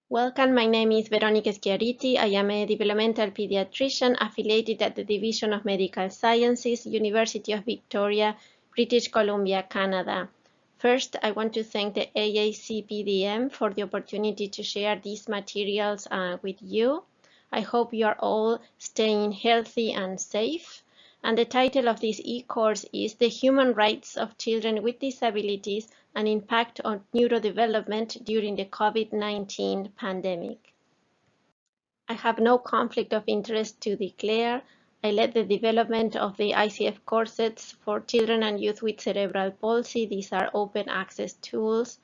Welcome, my name is Veronica Schiariti. I am a developmental pediatrician affiliated at the Division of Medical Sciences, University of Victoria, British Columbia, Canada. First, I want to thank the AACPDM for the opportunity to share these materials with you. I hope you are all staying healthy and safe. And the title of this e-course is The Human Rights of Children with Disabilities: An Impact on Neurodevelopment During the COVID-19 Pandemic. I have no conflict of interest to declare. I led the development of the ICF courses for children and youth with cerebral palsy. These are open access tools.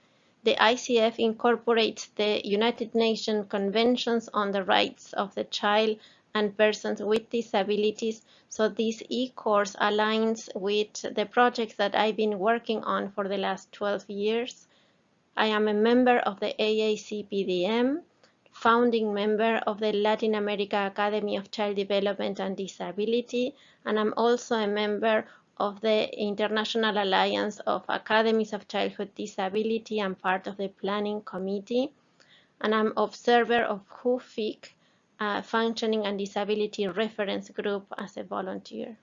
The ICF incorporates the United Nations Conventions on the Rights of the Child and Persons with Disabilities, so this e-course aligns with the projects that I've been working on for the last 12 years. I am a member of the AACPDM, founding member of the Latin America Academy of Child Development and Disability, and I'm also a member of the International Alliance of Academies of Childhood Disability. I'm part of the planning committee, and I'm observer of WHOFIC, Functioning and Disability Reference Group, as a volunteer.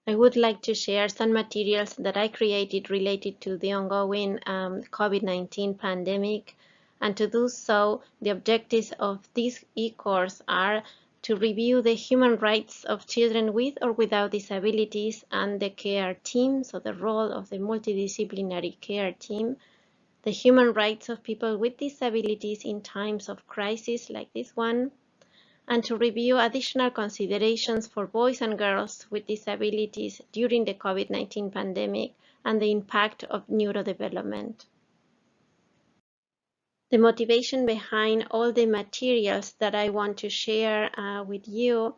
I would like to share some materials that I created related to the ongoing COVID-19 pandemic. And to do so, the objectives of this e-course are to review the human rights of children with or without disabilities and the care team, so the role of the multidisciplinary care team, the human rights of people with disabilities in times of crisis like this one, and to review additional considerations for boys and girls with disabilities during the COVID-19 pandemic and the impact of neurodevelopment. The motivation behind all the materials that I want to share with you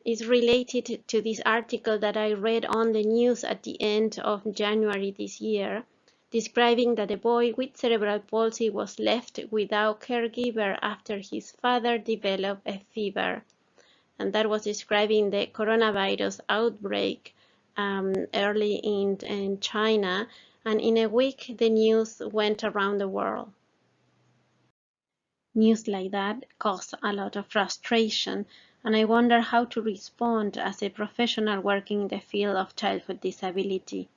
is related to this article that I read on the news at the end of January this year, describing that a boy with cerebral palsy was left without caregiver after his father developed a fever. And that was describing the coronavirus outbreak early in China. And in a week, the news went around the world. News like that cause a lot of frustration, and I wonder how to respond as a professional working in the field of childhood disability.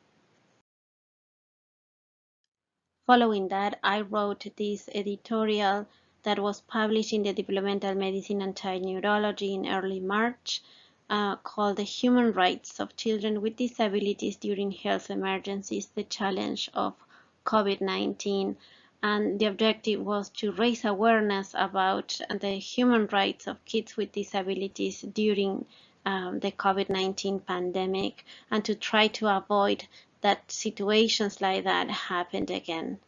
Following that, I wrote this editorial that was published in the Developmental Medicine and Child Neurology in early March, called The Human Rights of Children with Disabilities During Health Emergencies: The Challenge of COVID-19. And the objective was to raise awareness about the human rights of kids with disabilities during the COVID-19 pandemic, and to try to avoid that situations like that happened again.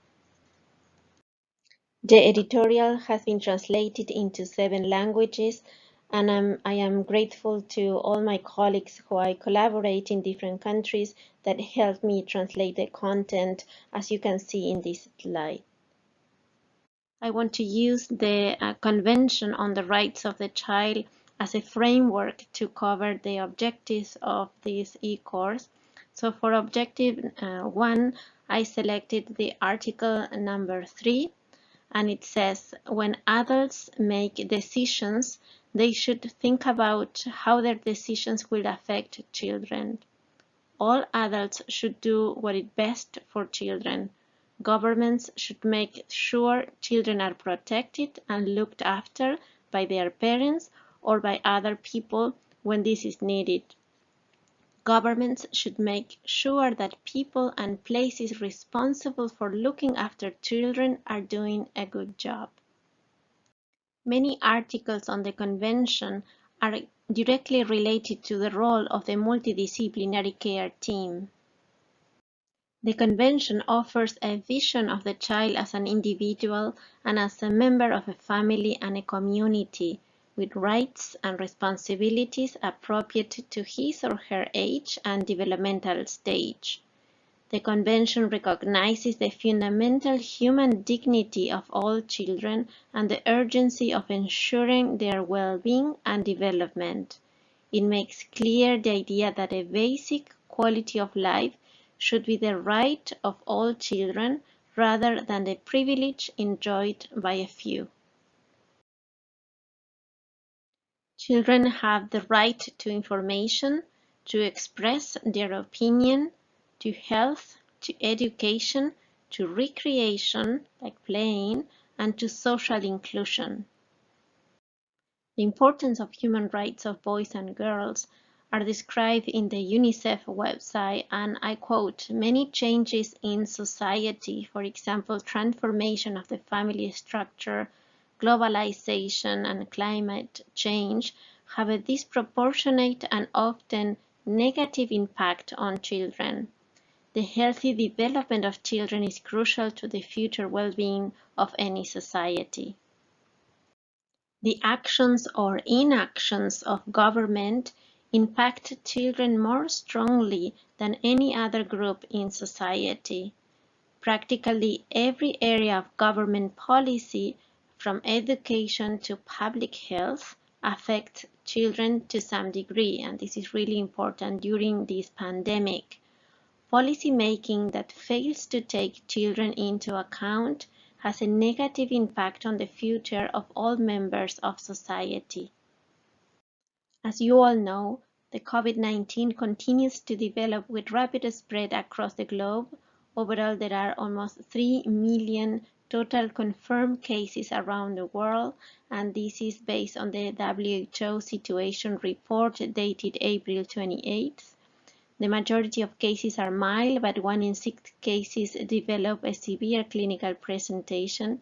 The editorial has been translated into 7 languages, and I am grateful to all my colleagues who I collaborate in different countries that helped me translate the content, as you can see in this slide. I want to use the Convention on the Rights of the Child as a framework to cover the objectives of this e-course. So for objective 1, I selected the article number 3, and it says, when adults make decisions, they should think about how their decisions will affect children. All adults should do what is best for children. Governments should make sure children are protected and looked after by their parents or by other people when this is needed. Governments should make sure that people and places responsible for looking after children are doing a good job. Many articles on the Convention are directly related to the role of the multidisciplinary care team. The Convention offers a vision of the child as an individual and as a member of a family and a community, with rights and responsibilities appropriate to his or her age and developmental stage. The Convention recognizes the fundamental human dignity of all children and the urgency of ensuring their well-being and development. It makes clear the idea that a basic quality of life should be the right of all children, rather than the privilege enjoyed by a few. Children have the right to information, to express their opinion, to health, to education, to recreation, like playing, and to social inclusion. The importance of human rights of boys and girls are described in the UNICEF website, and I quote, "Many changes in society, for example, transformation of the family structure, globalization, and climate change, have a disproportionate and often negative impact on children. The healthy development of children is crucial to the future well-being of any society. The actions or inactions of government impact children more strongly than any other group in society. Practically every area of government policy, from education to public health, affects children to some degree, and this is really important during this pandemic. Policy making that fails to take children into account has a negative impact on the future of all members of society. As you all know, the COVID-19 continues to develop with rapid spread across the globe. Overall, there are almost 3 million total confirmed cases around the world, and this is based on the WHO situation report dated April 28th. The majority of cases are mild, but 1 in 6 cases develop a severe clinical presentation.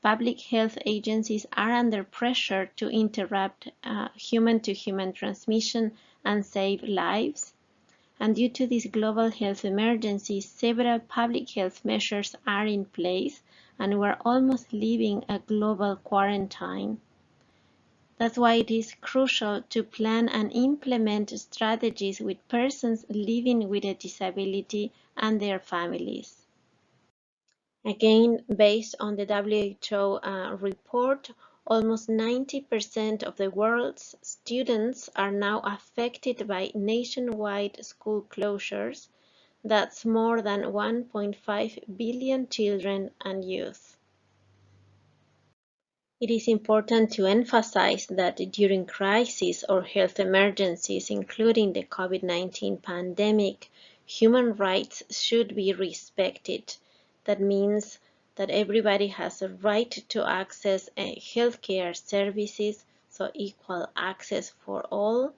Public health agencies are under pressure to interrupt human-to-human transmission and save lives. And due to this global health emergency, several public health measures are in place, and we're almost living a global quarantine. That's why it is crucial to plan and implement strategies with persons living with a disability and their families. Again, based on the WHO report, almost 90% of the world's students are now affected by nationwide school closures. That's more than 1.5 billion children and youth. It is important to emphasize that during crises or health emergencies, including the COVID-19 pandemic, human rights should be respected. That means that everybody has a right to access healthcare services, so equal access for all,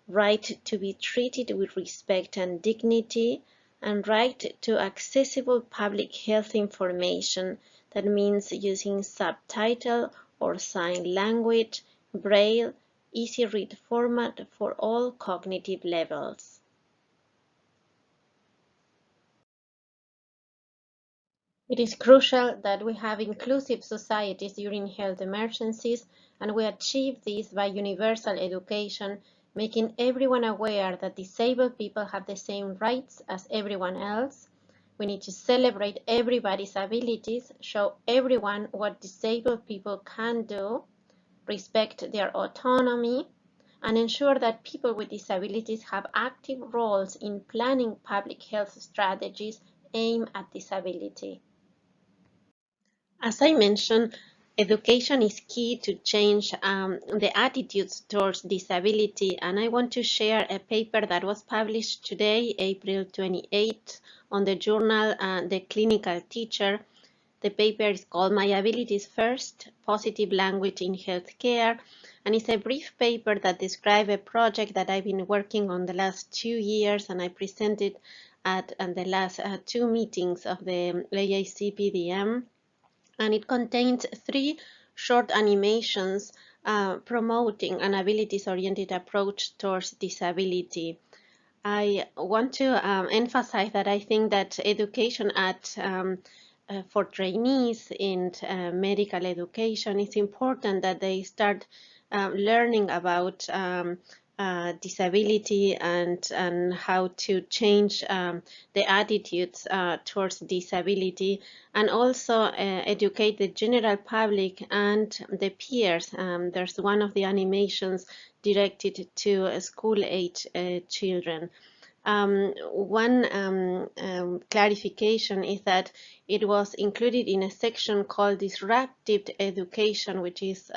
right to be treated with respect and dignity, and right to accessible public health information. That means using subtitle or sign language, braille, easy read format for all cognitive levels. It is crucial that we have inclusive societies during health emergencies, and we achieve this by universal education, making everyone aware that disabled people have the same rights as everyone else. We need to celebrate everybody's abilities, show everyone what disabled people can do, respect their autonomy, and ensure that people with disabilities have active roles in planning public health strategies aimed at disability. As I mentioned, education is key to change the attitudes towards disability, and I want to share a paper that was published today, April 28th, on the journal The Clinical Teacher. The paper is called My Abilities First, Positive Language in Healthcare, and it's a brief paper that describes a project that I've been working on the last 2 years, and I presented at the last 2 meetings of the AACPDM. And it contains 3 short animations promoting an abilities-oriented approach towards disability. I want to emphasize that I think that education for trainees in medical education, it's important that they start learning about disability and how to change the attitudes towards disability, and also educate the general public and the peers. There's one of the animations directed to school-age children. One clarification is that it was included in a section called disruptive education, which is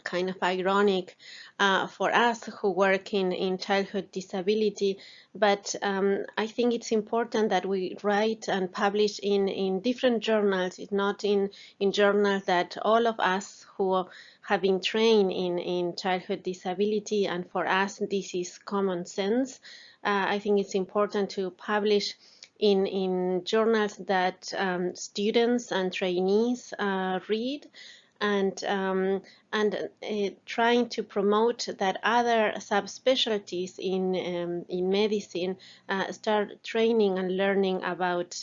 kind of ironic for us who work in childhood disability, but I think it's important that we write and publish in different journals. It's not in journals that all of us who have been trained in childhood disability, and for us this is common sense. I think it's important to publish in journals that students and trainees read, and trying to promote that other subspecialties in medicine start training and learning about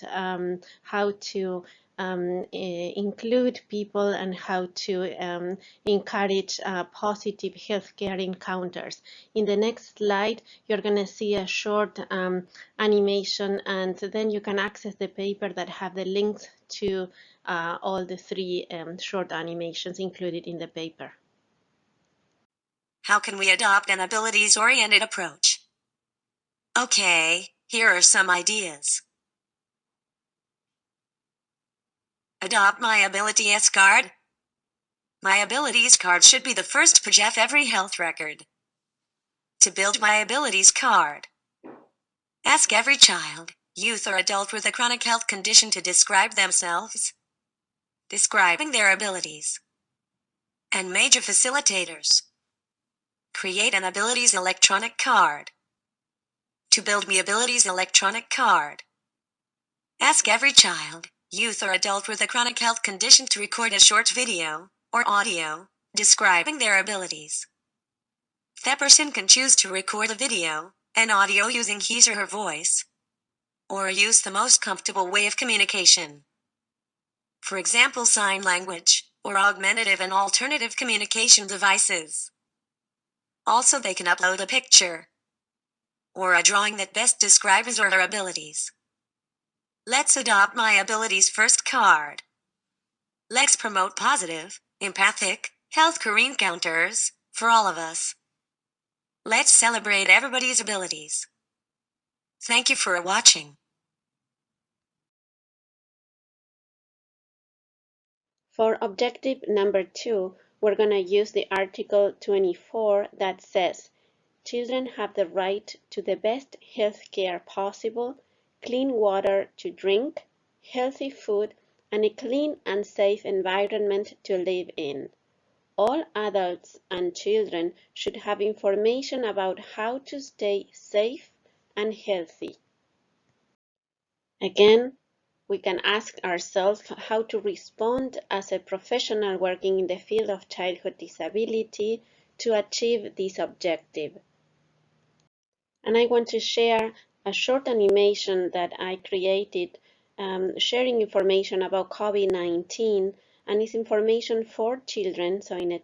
how to include people and how to encourage positive healthcare encounters. In the next slide, you're going to see a short animation, and then you can access the paper that have the links to all the three short animations included in the paper. How can we adopt an abilities-oriented approach? Okay, here are some ideas. Adopt My Abilities card. My Abilities card should be the first page of every health record. To build My Abilities card, ask every child, youth, or adult with a chronic health condition to describe themselves, describing their abilities, and major facilitators. Create an Abilities electronic card. To build My Abilities electronic card, ask every child, youth, or adult with a chronic health condition to record a short video or audio describing their abilities. That person can choose to record a video and audio using his or her voice, or use the most comfortable way of communication. For example, sign language, or augmentative and alternative communication devices. Also, they can upload a picture or a drawing that best describes his or her abilities. Let's adopt My Abilities first card. Let's promote positive, empathic, healthcare encounters for all of us. Let's celebrate everybody's abilities. Thank you for watching. For objective number 2, we're going to use the Article 24 that says, children have the right to the best health care possible, clean water to drink, healthy food, and a clean and safe environment to live in. All adults and children should have information about how to stay safe and healthy. Again, we can ask ourselves how to respond as a professional working in the field of childhood disability to achieve this objective. And I want to share a short animation that I created sharing information about COVID-19, and it's information for children, so in a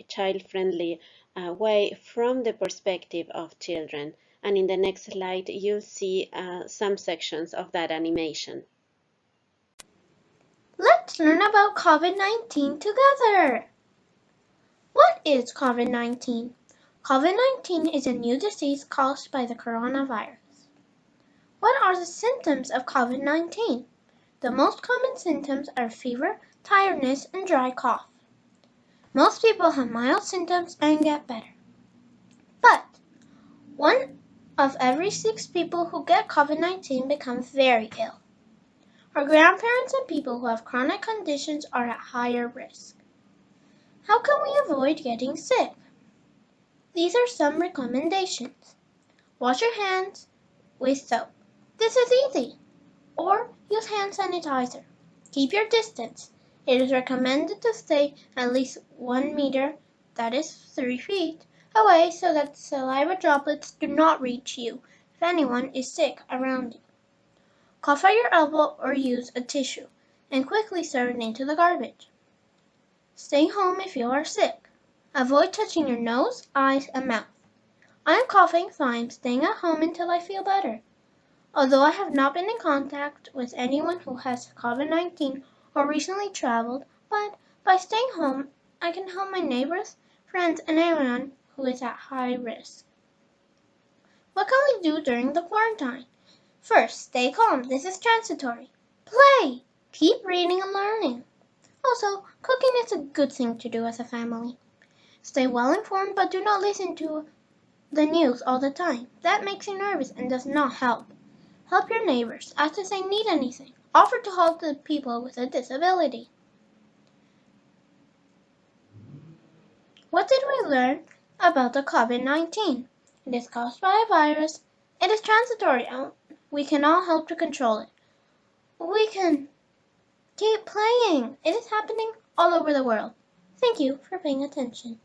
child-friendly way from the perspective of children. And in the next slide, you'll see some sections of that animation. Let's learn about COVID-19 together. What is COVID-19? COVID-19 is a new disease caused by the coronavirus. What are the symptoms of COVID-19? The most common symptoms are fever, tiredness, and dry cough. Most people have mild symptoms and get better. But 1 of every 6 people who get COVID-19 becomes very ill. Our grandparents and people who have chronic conditions are at higher risk. How can we avoid getting sick? These are some recommendations. Wash your hands with soap. This is easy. Or use hand sanitizer. Keep your distance. It is recommended to stay at least 1 meter, that is 3 feet, away so that saliva droplets do not reach you if anyone is sick around you. Cough at your elbow or use a tissue, and quickly throw it into the garbage. Stay home if you are sick. Avoid touching your nose, eyes, and mouth. I am coughing, so I am staying at home until I feel better. Although I have not been in contact with anyone who has COVID-19 or recently traveled, but by staying home, I can help my neighbors, friends, and anyone who is at high risk. What can we do during the quarantine? First, stay calm. This is transitory. Play! Keep reading and learning. Also, cooking is a good thing to do as a family. Stay well informed, but do not listen to the news all the time. That makes you nervous and does not help. Help your neighbors. Ask if they need anything. Offer to help the people with a disability. What did we learn about the COVID-19? It is caused by a virus. It is transitory and we can all help to control it. We can keep playing. It is happening all over the world. Thank you for paying attention.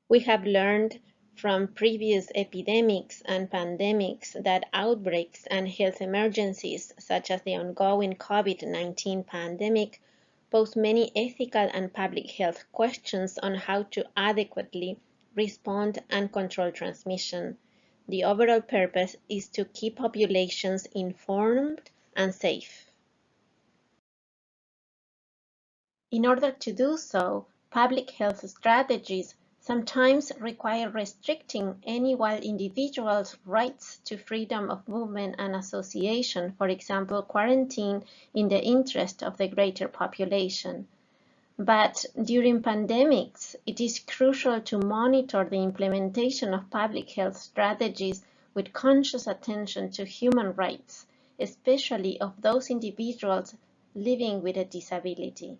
We have learned from previous epidemics and pandemics that outbreaks and health emergencies, such as the ongoing COVID-19 pandemic, pose many ethical and public health questions on how to adequately respond and control transmission. The overall purpose is to keep populations informed and safe. In order to do so, public health strategies sometimes require restricting any while individuals' rights to freedom of movement and association, for example, quarantine in the interest of the greater population. But during pandemics, it is crucial to monitor the implementation of public health strategies with conscious attention to human rights, especially of those individuals living with a disability.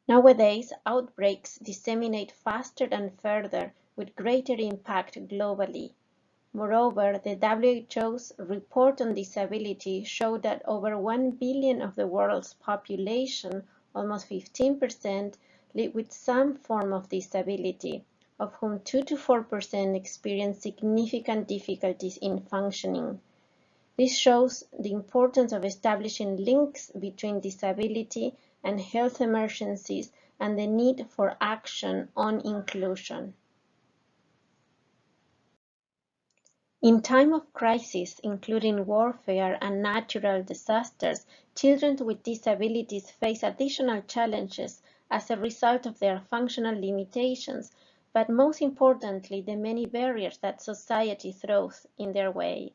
Nowadays, outbreaks disseminate faster and further with greater impact globally. Moreover, the WHO's report on disability showed that over 1 billion of the world's population, almost 15%, live with some form of disability, of whom 2 to 4% experience significant difficulties in functioning. This shows the importance of establishing links between disability and health emergencies and the need for action on inclusion. In time of crisis, including warfare and natural disasters, children with disabilities face additional challenges as a result of their functional limitations, but most importantly, the many barriers that society throws in their way.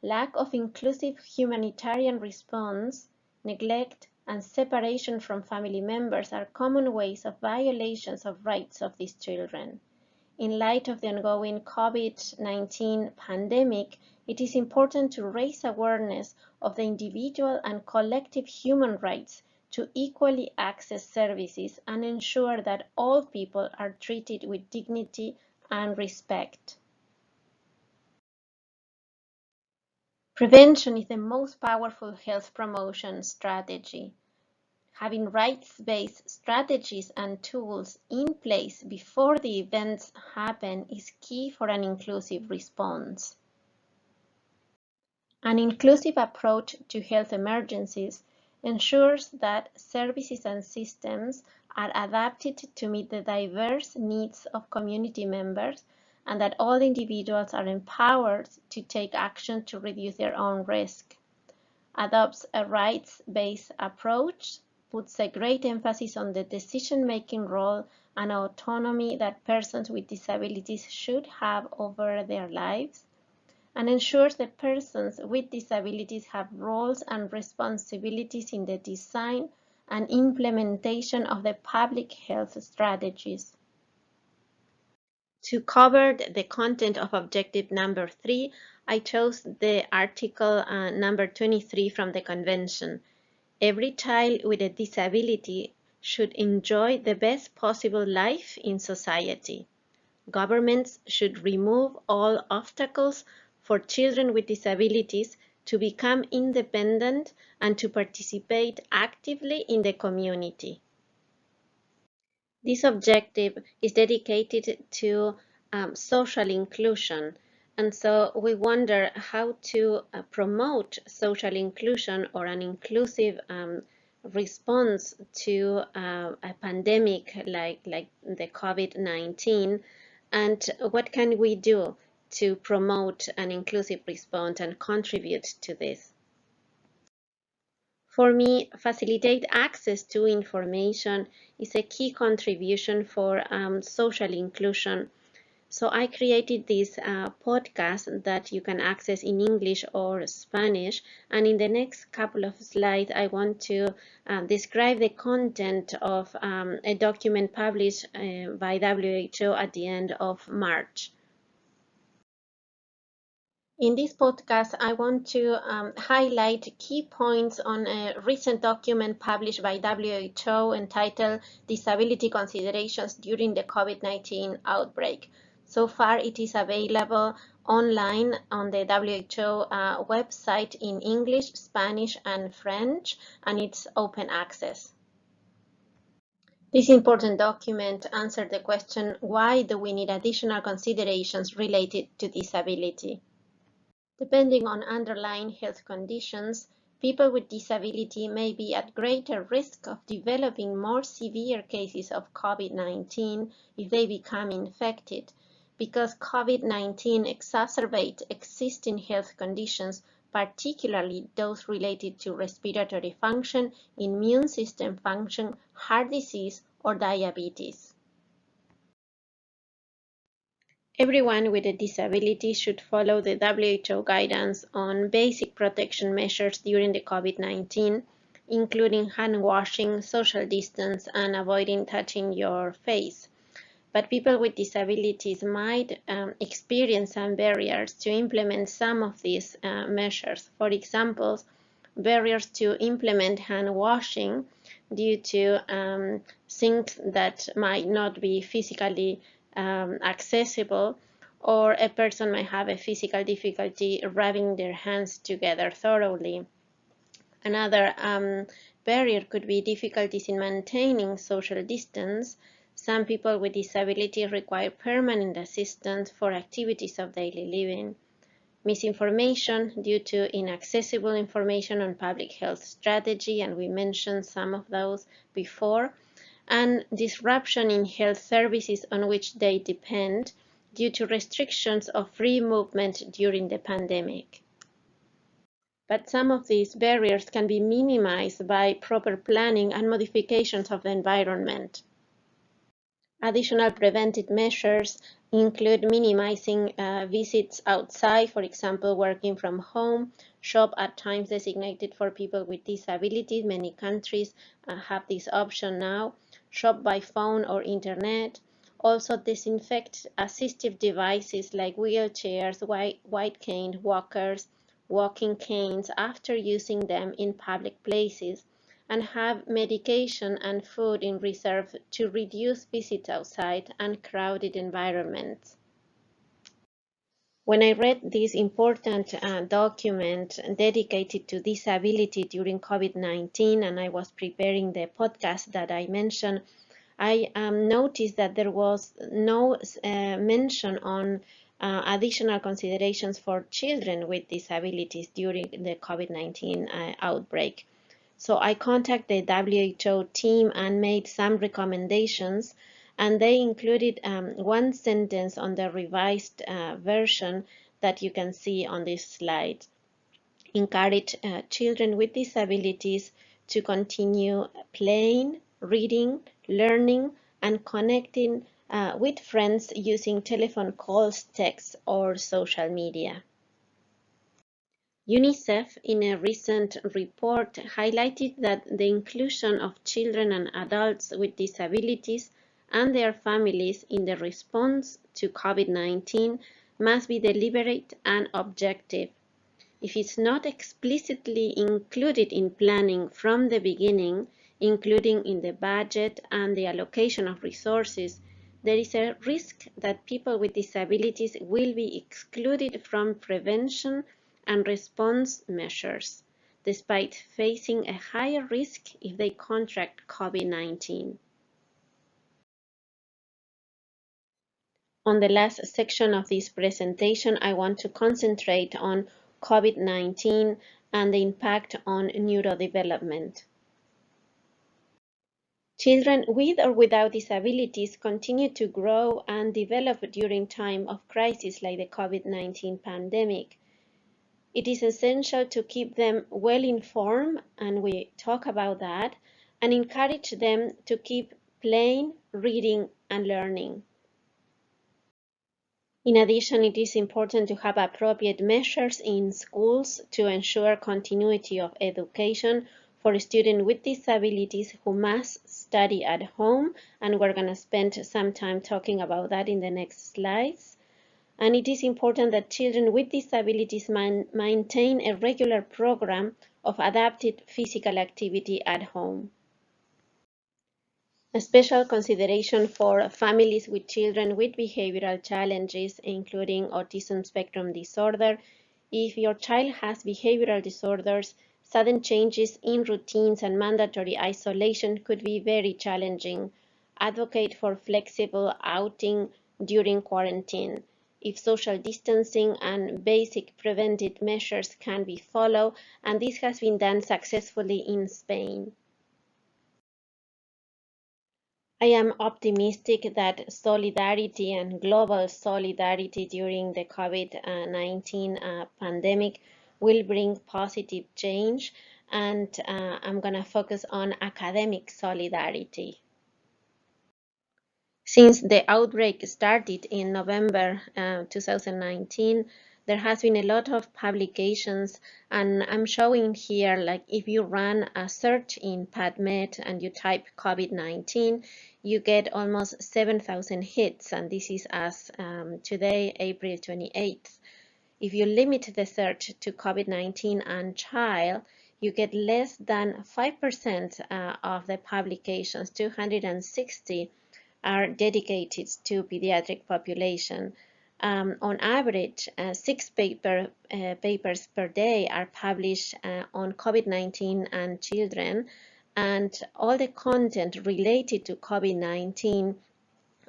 Lack of inclusive humanitarian response, neglect, and separation from family members are common ways of violations of rights of these children. In light of the ongoing COVID-19 pandemic, it is important to raise awareness of the individual and collective human rights to equally access services and ensure that all people are treated with dignity and respect. Prevention is the most powerful health promotion strategy. Having rights-based strategies and tools in place before the events happen is key for an inclusive response. An inclusive approach to health emergencies ensures that services and systems are adapted to meet the diverse needs of community members and that all individuals are empowered to take action to reduce their own risk. Adopts a rights-based approach, puts a great emphasis on the decision-making role and autonomy that persons with disabilities should have over their lives, and ensures that persons with disabilities have roles and responsibilities in the design and implementation of the public health strategies. To cover the content of objective number 3, I chose the article number 23 from the Convention. Every child with a disability should enjoy the best possible life in society. Governments should remove all obstacles for children with disabilities to become independent and to participate actively in the community. This objective is dedicated to social inclusion, and so we wonder how to promote social inclusion or an inclusive response to a pandemic like the COVID-19, and what can we do to promote an inclusive response and contribute to this. For me, facilitate access to information is a key contribution for social inclusion. So I created this podcast that you can access in English or Spanish. And in the next couple of slides, I want to describe the content of a document published by WHO at the end of March. In this podcast, I want to highlight key points on a recent document published by WHO entitled Disability Considerations During the COVID-19 Outbreak. So far, it is available online on the WHO website in English, Spanish, and French, and it's open access. This important document answered the question, why do we need additional considerations related to disability? Depending on underlying health conditions, people with disability may be at greater risk of developing more severe cases of COVID-19 if they become infected, because COVID-19 exacerbates existing health conditions, particularly those related to respiratory function, immune system function, heart disease, or diabetes. Everyone with a disability should follow the WHO guidance on basic protection measures during the COVID-19, including hand washing, social distance, and avoiding touching your face. But people with disabilities might experience some barriers to implement some of these measures. For example, barriers to implement hand washing due to things that might not be physically accessible, or a person might have a physical difficulty rubbing their hands together thoroughly. Another barrier could be difficulties in maintaining social distance. Some people with disability require permanent assistance for activities of daily living. Misinformation due to inaccessible information on public health strategy, and we mentioned some of those before, and disruption in health services on which they depend due to restrictions of free movement during the pandemic. But some of these barriers can be minimized by proper planning and modifications of the environment. Additional preventive measures include minimizing visits outside, for example, working from home, shop at times designated for people with disabilities. Many countries have this option now. Shop by phone or internet. Also disinfect assistive devices like wheelchairs, white cane walkers, walking canes after using them in public places, and have medication and food in reserve to reduce visits outside and crowded environments. When I read this important document dedicated to disability during COVID-19, and I was preparing the podcast that I mentioned, I noticed that there was no mention on additional considerations for children with disabilities during the COVID-19 outbreak. So I contacted the WHO team and made some recommendations, and they included one sentence on the revised version that you can see on this slide. Encourage children with disabilities to continue playing, reading, learning, and connecting with friends using telephone calls, texts, or social media. UNICEF, in a recent report, highlighted that the inclusion of children and adults with disabilities and their families in the response to COVID-19 must be deliberate and objective. If it's not explicitly included in planning from the beginning, including in the budget and the allocation of resources, there is a risk that people with disabilities will be excluded from prevention and response measures, despite facing a higher risk if they contract COVID-19. On the last section of this presentation, I want to concentrate on COVID-19 and the impact on neurodevelopment. Children with or without disabilities continue to grow and develop during time of crisis like the COVID-19 pandemic. It is essential to keep them well informed, and we talk about that, and encourage them to keep playing, reading, and learning. In addition, it is important to have appropriate measures in schools to ensure continuity of education for students with disabilities who must study at home, and we're going to spend some time talking about that in the next slides. And it is important that children with disabilities maintain a regular program of adapted physical activity at home. A special consideration for families with children with behavioral challenges, including autism spectrum disorder. If your child has behavioral disorders, sudden changes in routines and mandatory isolation could be very challenging. Advocate for flexible outing during quarantine. If social distancing and basic preventive measures can be followed, and this has been done successfully in Spain. I am optimistic that solidarity and global solidarity during the COVID-19 pandemic will bring positive change, and I'm going to focus on academic solidarity. Since the outbreak started in November 2019, there has been a lot of publications, and I'm showing here, like if you run a search in PubMed and you type COVID-19, you get almost 7,000 hits, and this is as today, April 28th. If you limit the search to COVID-19 and child, you get less than 5% of the publications, 260 are dedicated to pediatric population. On average, 6 papers per day are published on COVID-19 and children, and all the content related to COVID-19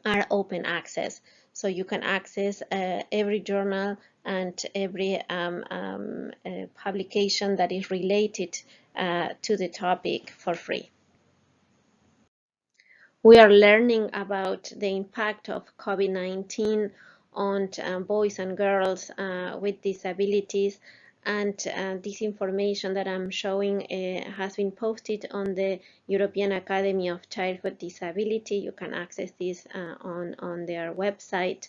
are open access. So you can access every journal and every publication that is related to the topic for free. We are learning about the impact of COVID-19 on boys and girls with disabilities, and this information that I'm showing has been posted on the European Academy of Childhood Disability. You can access this on their website.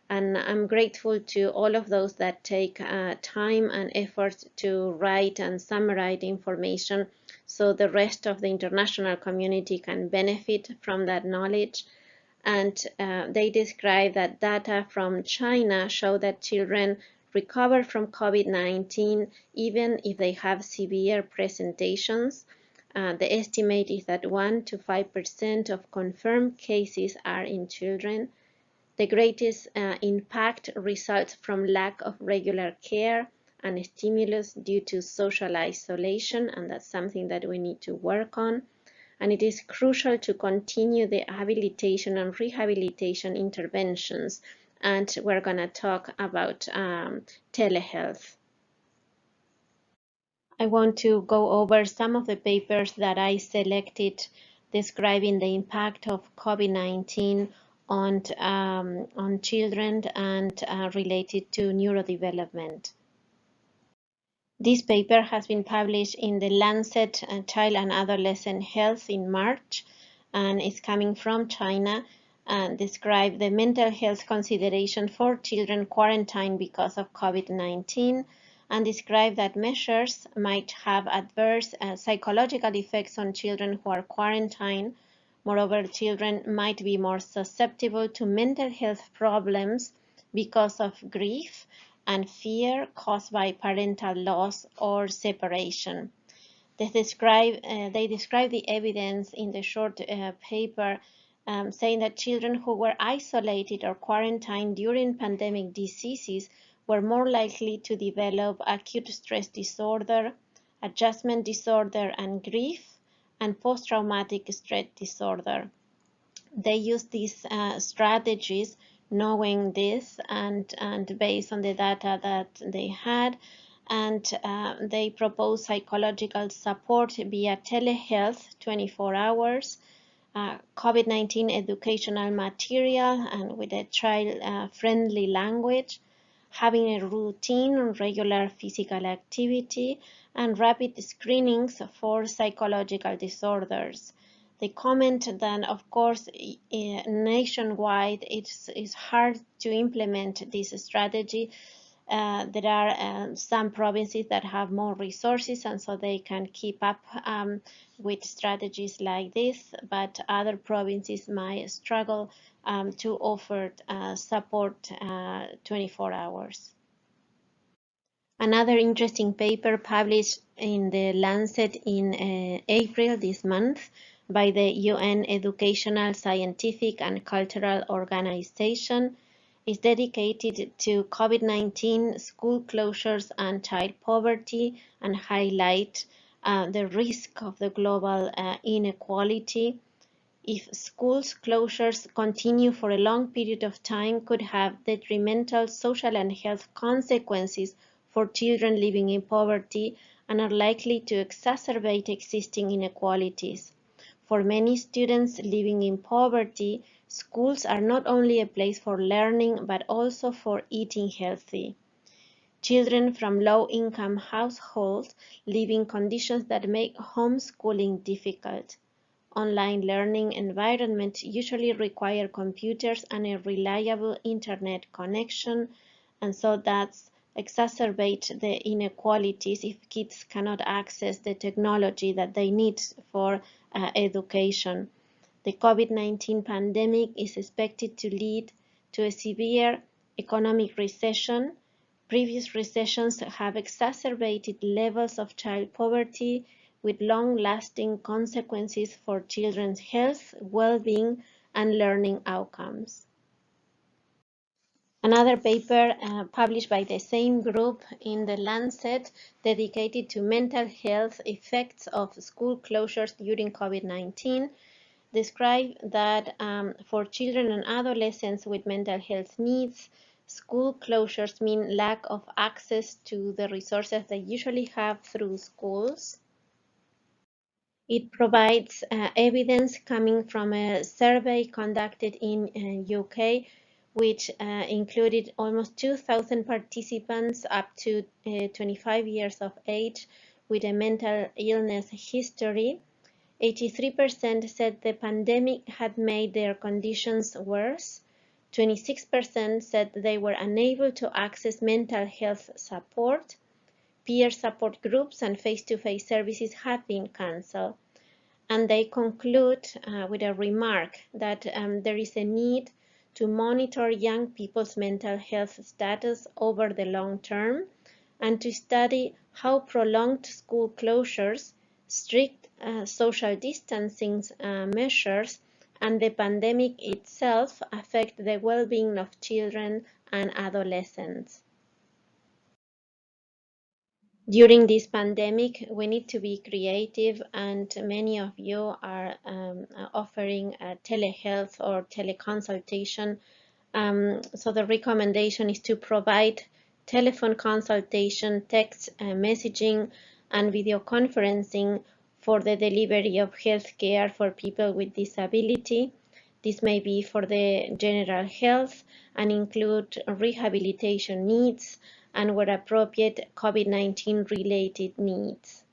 And I'm grateful to all of those that take time and effort to write and summarize information so the rest of the international community can benefit from that knowledge. And they describe that data from China show that children recover from COVID-19 even if they have severe presentations. The estimate is that 1 to 5% of confirmed cases are in children. The greatest impact results from lack of regular care and stimulus due to social isolation, and that's something that we need to work on. And it is crucial to continue the habilitation and rehabilitation interventions, and we're going to talk about telehealth. I want to go over some of the papers that I selected describing the impact of COVID-19 on children and related to neurodevelopment. This paper has been published in the Lancet Child and Adolescent Health in March, and is coming from China, and describe the mental health consideration for children quarantined because of COVID-19, and describe that measures might have adverse psychological effects on children who are quarantined. Moreover, children might be more susceptible to mental health problems because of grief and fear caused by parental loss or separation. They describe the evidence in the short paper, saying that children who were isolated or quarantined during pandemic diseases were more likely to develop acute stress disorder, adjustment disorder and grief, and post-traumatic stress disorder. They use these strategies knowing this and based on the data that they had, and they propose psychological support via telehealth 24 hours, COVID-19 educational material and with a child-friendly language, having a routine on regular physical activity, and rapid screenings for psychological disorders. They comment that, of course, nationwide it's hard to implement this strategy. There are some provinces that have more resources and so they can keep up with strategies like this, but other provinces might struggle to offer support 24 hours. Another interesting paper published in the Lancet in April this month by the UN Educational, Scientific and Cultural Organization is dedicated to COVID-19 school closures and child poverty and highlight the risk of the global inequality. If schools closures continue for a long period of time, could have detrimental social and health consequences for children living in poverty and are likely to exacerbate existing inequalities. For many students living in poverty, schools are not only a place for learning but also for eating healthy. Children from low-income households live in conditions that make homeschooling difficult. Online learning environments usually require computers and a reliable internet connection, and so that exacerbates the inequalities if kids cannot access the technology that they need for education. The COVID-19 pandemic is expected to lead to a severe economic recession. Previous recessions have exacerbated levels of child poverty with long-lasting consequences for children's health, well-being, and learning outcomes. Another paper published by the same group in the Lancet dedicated to mental health effects of school closures during COVID-19 described that for children and adolescents with mental health needs, school closures mean lack of access to the resources they usually have through schools. It provides evidence coming from a survey conducted in UK, which included almost 2,000 participants up to 25 years of age with a mental illness history. 83% said the pandemic had made their conditions worse. 26% said they were unable to access mental health support. Peer support groups and face-to-face services have been cancelled. And they conclude with a remark that there is a need to monitor young people's mental health status over the long term and to study how prolonged school closures, strict social distancing measures, and the pandemic itself affect the well-being of children and adolescents. During this pandemic, we need to be creative, and many of you are offering telehealth or teleconsultation. So the recommendation is to provide telephone consultation, text messaging, and video conferencing for the delivery of health care for people with disability. This may be for the general health and include rehabilitation needs and where appropriate COVID-19 related needs.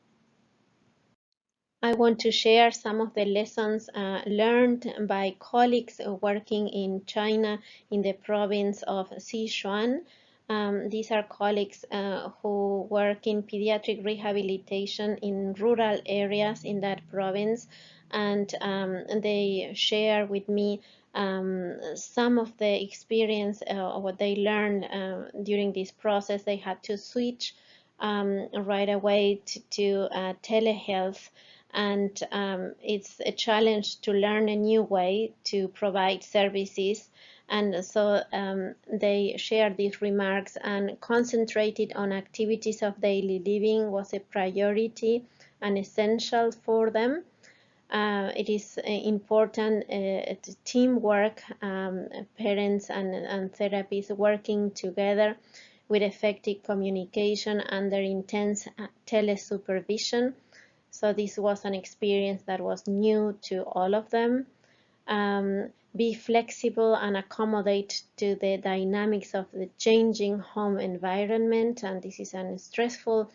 I want to share some of the lessons learned by colleagues working in China in the province of Sichuan. These are colleagues who work in pediatric rehabilitation in rural areas in that province, and they share with me some of the experience what they learned during this process. They had to switch right away to telehealth, and it's a challenge to learn a new way to provide services. And so they shared these remarks and concentrated on activities of daily living was a priority and essential for them. It is important teamwork, parents and therapists working together with effective communication under intense telesupervision. So this was an experience that was new to all of them. Be flexible and accommodate to the dynamics of the changing home environment. And this is a stressful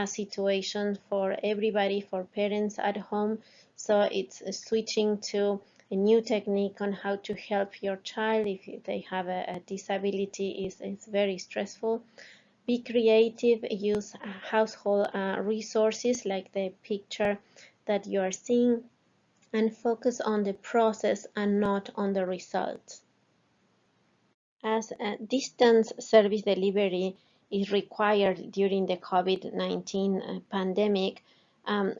situation for everybody, for parents at home. So it's switching to a new technique on how to help your child if they have a disability is very stressful. Be creative, use household resources like the picture that you are seeing, and focus on the process and not on the results. As a distance service delivery is required during the COVID-19 pandemic,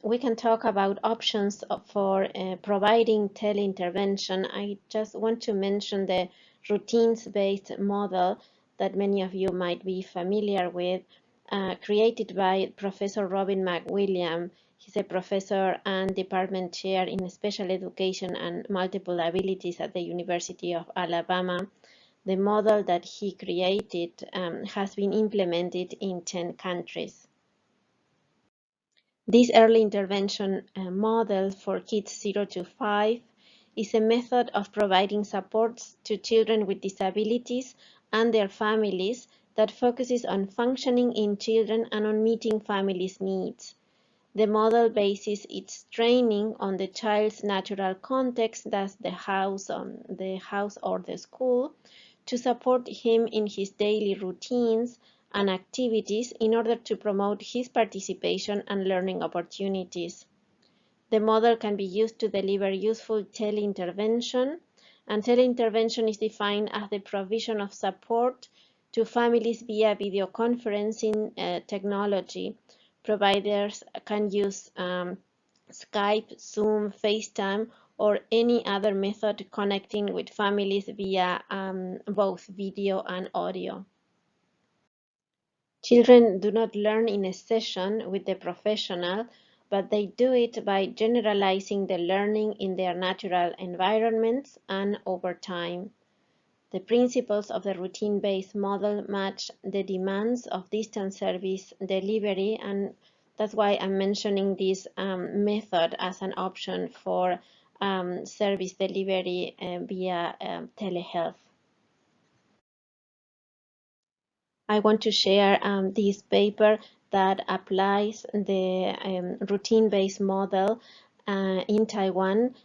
we can talk about options for providing teleintervention. I just want to mention the routines-based model that many of you might be familiar with, created by Professor Robin McWilliam. He's a professor and department chair in special education and multiple abilities at the University of Alabama. The model that he created has been implemented in 10 countries. This early intervention model for kids 0 to 5 is a method of providing supports to children with disabilities and their families that focuses on functioning in children and on meeting families' needs. The model bases its training on the child's natural context, thus the house or the school, to support him in his daily routines and activities in order to promote his participation and learning opportunities. The model can be used to deliver useful teleintervention, and teleintervention is defined as the provision of support to families via video conferencing technology. Providers can use Skype, Zoom, FaceTime, or any other method connecting with families via both video and audio. Children do not learn in a session with the professional, but they do it by generalizing the learning in their natural environments and over time. The principles of the routine-based model match the demands of distance service delivery, and that's why I'm mentioning this method as an option for service delivery via telehealth. I want to share this paper that applies the routine-based model in Taiwan.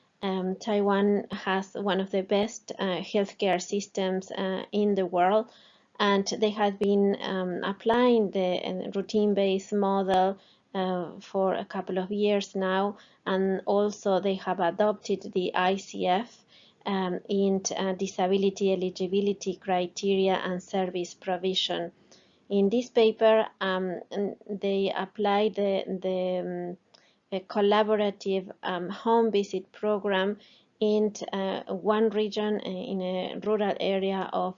Taiwan has one of the best healthcare systems in the world, and they have been applying the routine-based model for a couple of years now, and also they have adopted the ICF in disability eligibility criteria and service provision. In this paper, they apply the a collaborative home visit program in one region in a rural area of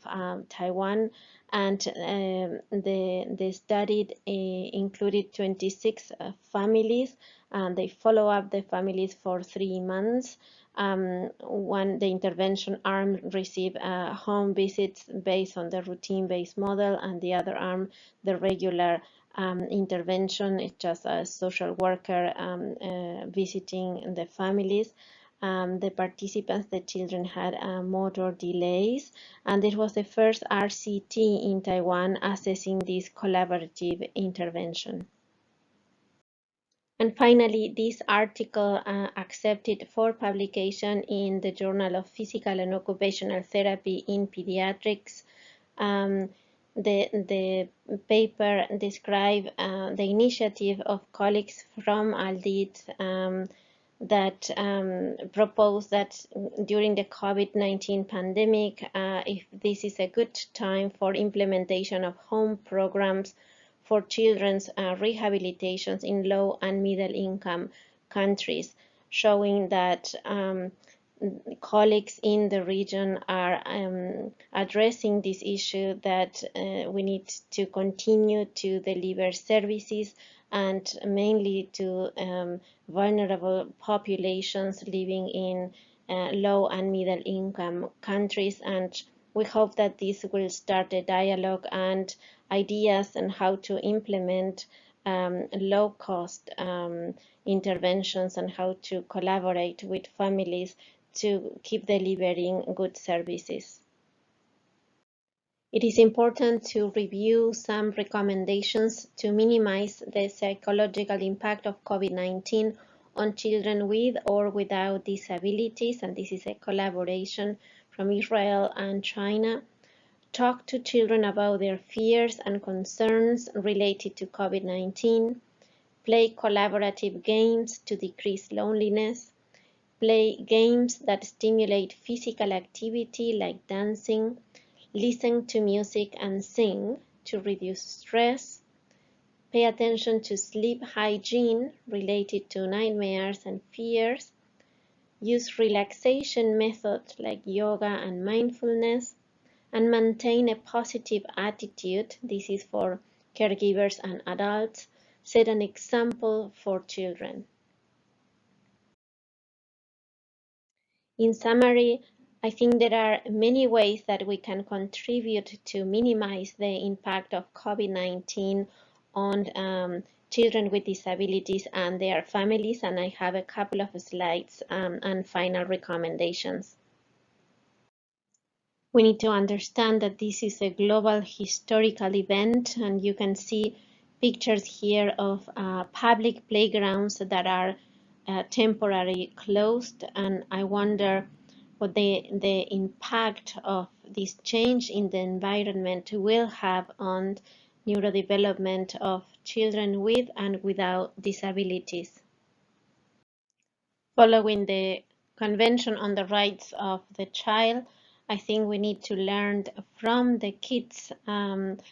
Taiwan, and the study included 26 families, and they follow up the families for 3 months. The intervention arm received home visits based on the routine-based model, and the other arm, the regular intervention. It's just a social worker visiting the families. The participants, the children, had motor delays, and it was the first RCT in Taiwan assessing this collaborative intervention. And finally, this article accepted for publication in the Journal of Physical and Occupational Therapy in Pediatrics. The paper describes the initiative of colleagues from ALDIT that propose that during the COVID-19 pandemic, if this is a good time for implementation of home programs for children's rehabilitations in low and middle income countries, showing that colleagues in the region are addressing this issue, that we need to continue to deliver services, and mainly to vulnerable populations living in low and middle income countries. And we hope that this will start a dialogue and ideas on how to implement low-cost interventions and how to collaborate with families to keep delivering good services. It is important to review some recommendations to minimize the psychological impact of COVID-19 on children with or without disabilities, and this is a collaboration from Israel and China. Talk to children about their fears and concerns related to COVID-19. Play collaborative games to decrease loneliness. Play games that stimulate physical activity like dancing. Listen to music and sing to reduce stress. Pay attention to sleep hygiene related to nightmares and fears. Use relaxation methods like yoga and mindfulness. And maintain a positive attitude. This is for caregivers and adults. Set an example for children. In summary, I think there are many ways that we can contribute to minimize the impact of COVID-19 on children with disabilities and their families, and I have a couple of slides and final recommendations. We need to understand that this is a global historical event, and you can see pictures here of public playgrounds that are temporarily closed, and I wonder what the impact of this change in the environment will have on neurodevelopment of children with and without disabilities. Following the Convention on the Rights of the Child, I think we need to learn from the kids, and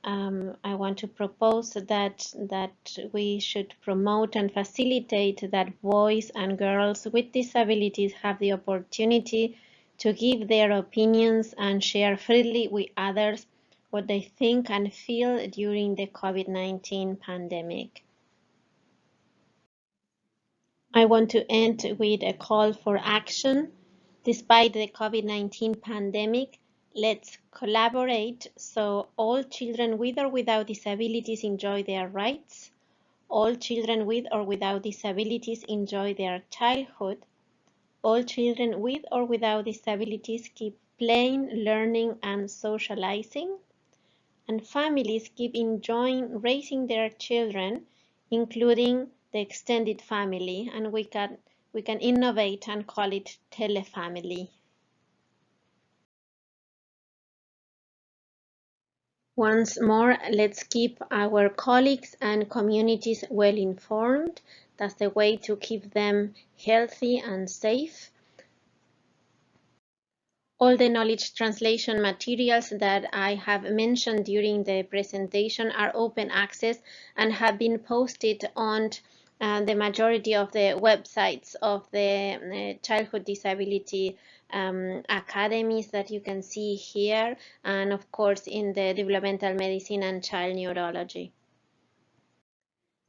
I want to propose that we should promote and facilitate that boys and girls with disabilities have the opportunity to give their opinions and share freely with others what they think and feel during the COVID-19 pandemic. I want to end with a call for action. Despite the COVID-19 pandemic, let's collaborate so all children with or without disabilities enjoy their rights, all children with or without disabilities enjoy their childhood, all children with or without disabilities keep playing, learning, and socializing, and families keep enjoying raising their children, including the extended family, and we can innovate and call it telefamily. Once more, let's keep our colleagues and communities well informed. That's the way to keep them healthy and safe. All the knowledge translation materials that I have mentioned during the presentation are open access and have been posted on the majority of the websites of the childhood disability academies that you can see here, and of course in the developmental medicine and child neurology.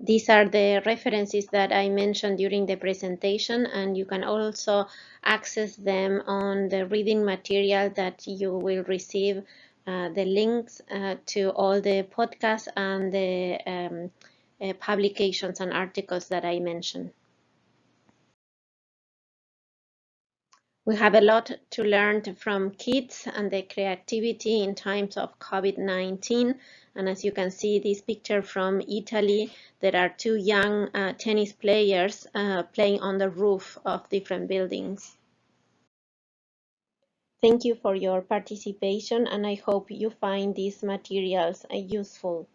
These are the references that I mentioned during the presentation, and you can also access them on the reading material that you will receive, the links to all the podcasts and the publications and articles that I mentioned. We have a lot to learn from kids and their creativity in times of COVID-19. And as you can see this picture from Italy, there are two young tennis players playing on the roof of different buildings. Thank you for your participation, and I hope you find these materials useful.